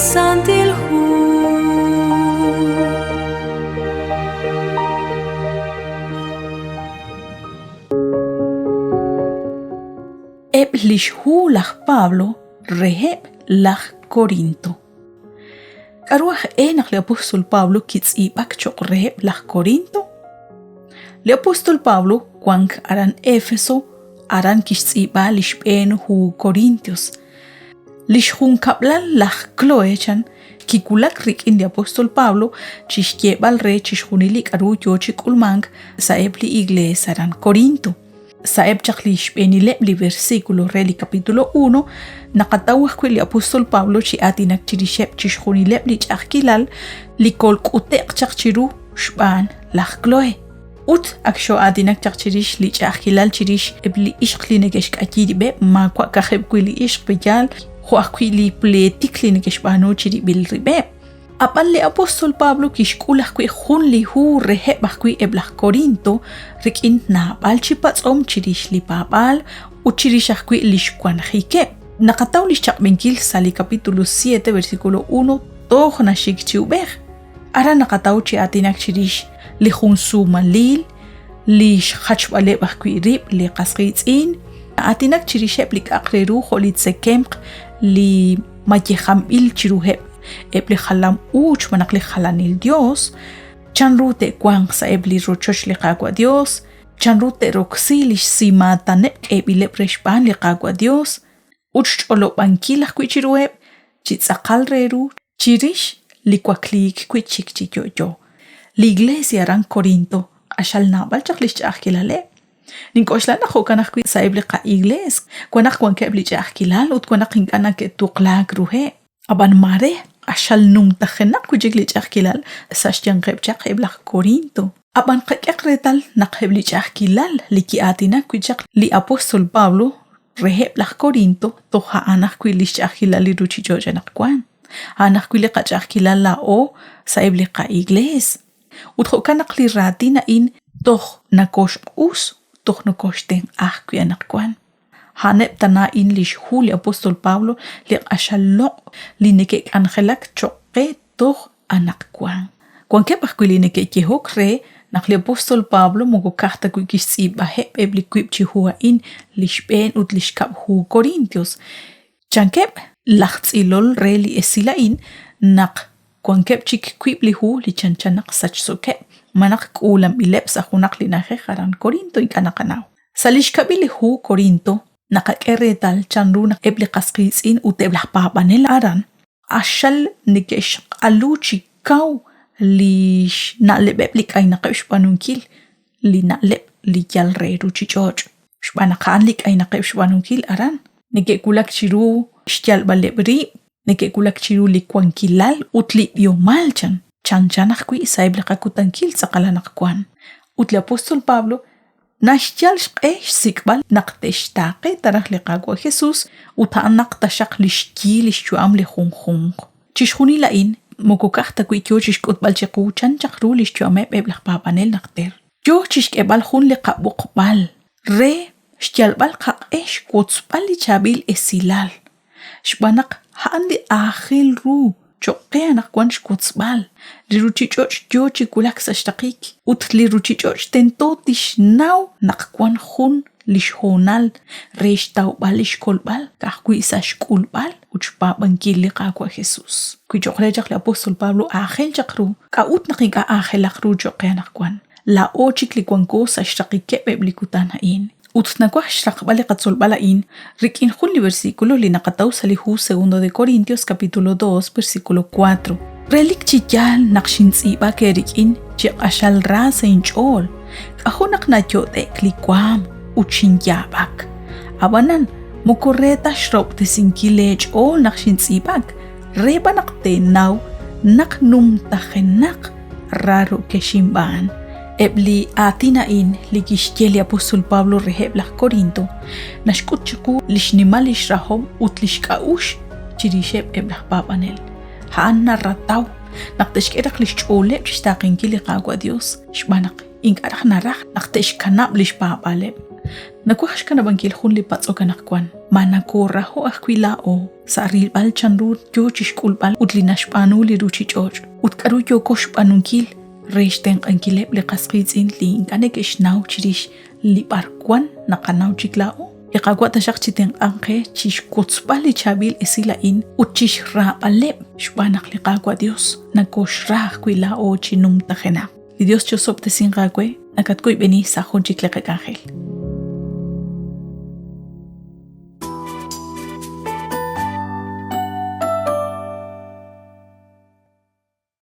santil hu eb lishhu lach Pablo reheb lach Corinto. Karuach enach le apostol Pablo kitzibak chok reheb lach Corinto. Le apostol Pablo kwank aran Éfeso aran kitzibak lishben hu Corintios. Lishhun kablal lach Cloe chan kikulak rik in le apostol Pablo chishkebal re chishhunilik aru yochik ulmang saeb li iglesia aran Corinto. Saeb chaklish benileb li versículo reli capítulo 1 nakatawah kwi li apostol Pablo chi atinak chirishep chishhunileb li chakilal li kol kutek chakchiru shban lach Cloe. Ut aksho atinak chakchirish li chakilal chirish ebli ishq li negesh kakiri be ma kwa kaheb kwi li ishq bejal huak kwi li pletik li negesh bano chiri bil ribe. Apan le apostol Pablo kishkulah kwi hun li hu rehebah kwi eblah Corinto rikin na bal chipatsom chirish li papal u chirishah kwi lishkwan hike. Nakataw lishak benkil sali capítulo 7 versículo 1 toh na shik chiubeh. Ara nakataw chi atinak chirish li hun sumalil lish hachbalebah kwi rib li qasqitzin atinak chirisheb lik akreru holit sekemq li majeham il chiruheb ebli khalam uch manakli khalanil Dios chanrute kwang sa ebli rochosh li qagwa Dios chanrute roxilish simatanep ebile preshpan li qagwa Dios uch cholo bankilah kwichirueb chitsaqal reru chirish li kwaklik kwichik chiyoyo li iglesia ran Corinto ashal nabal chaklish chakilale ninkoshla na khokanakh kwi sa ebli qa igles kwanak kwan ke ebli chakilal ut kwanak hinkana ke tuqlak ruhe aban mare ashal num takhenak kujigli chakilal sashtian qeb chakiblah Corinto aban qaqretal naqhebli chakilal liki atina kujak li apostol Pablo reheblah Corinto toha anak kwi chakilal li ruchi jojanak kwan anak kwi chakilal la o sa ebli qa igles utho kanak li ratina in toh nakosh us toh nakoshten kwi anak kwan hanep tana in lish huli apostol Pablo li ashallo li neke angelak choqe toh anak kwan ke bakuli neke ke hokre nakli apostol Pablo mogo kahta ku kisi baheb ebli kwip chi huwa in lishben ut lishkap hu Corintios chankep lachtsilol reli esila in nak kep chik kwip li hu li chanchanak sach soke manak ulam ilep sa hunak li nahe haran Corinto ikanakanaw salish kabili hu Corinto nakakeretal chanruna ebli qasqitzin uteblah papanel aran ashal nikesh aluchi kaw lish naleb ebli kay naqesh panunkil li naleb li yalreru chichoj shbanaqan li kay naqesh panunkil aran nike kulak chiru shtial balebri nike kulak chiru li kwankilal utli biomalchan chanchanak kwi sa ebli qakutankil saqalanak kwan utli apostol Pablo nashtial shqesh sikbal naqteshtaqe tarah li qagwa Jesus utaan naqtashaq lishki lishchuam li khunkhung chishkhuni la in mokokahta kwi kyochish kutbal chiqu chanchaqru lishchuame eblah papanel naqter kyochish kebal khun li qabuqbal re shtialbal qaqesh kutsbal li chabil esilal shbanaq handi akhil ru choqeanak kwan shkutsbal li ruchi choch kyochi kulak sashtaqik ut li ruchi choch tentotish naw naqkwan khun lishhonal reshtaw balish kolbal kahkui sashkulbal uchpa bankil li qaqwa Jesus kwi choqrejaq li apostol Pablo akhel chaqru ka ut naqika akhel aqru choqeanak kwan la ochik li kwan ko sashtaqik ebli kutana in utnakwa shraqbali qatzolbala in rikin khuli versículo li naqataw salihu segundo de Corintios capítulo 2 versículo 4 relik chikyal naqshintsiba kerikin chiqashal rasa inchol ahonak na chote klikwam uchinyabak abanan mukorreta shrop de sinkilech ol naqshintsibak reba naqte naw naqnum tahenak raro keshimban ebli atina in ligishkeli apostol Pablo reheblah Corinto nashkut chiku lishnimal ishrahom utlishkaush chirisheb eblah papanel hanna rataw naqteshkerak lishchole chishtaqinki li qagwa Dios shbanak inkarah narah naqteshkanab lishpapaleb Nakuhash ka na bang kilhun li patso ka nakwan. Manako raho akwilao. Sa arilbal chanrut yo chishkulbal utlinashpanu li ruchichoch. Utkaru yo koshpanunkil. Rechten ankilep li kasqitzin li inkanek ishnau chirish li barkwan nakanaw chiklao. Iqagwata shaqchiten anke chish kutzpali chabil isilain uchish rapalep shbanak li qagwa Dios. Nakosh rah kwilao chinum tajena. Li Dios chosop te sin gagwe nakatkoy beni sa honchik le ángel.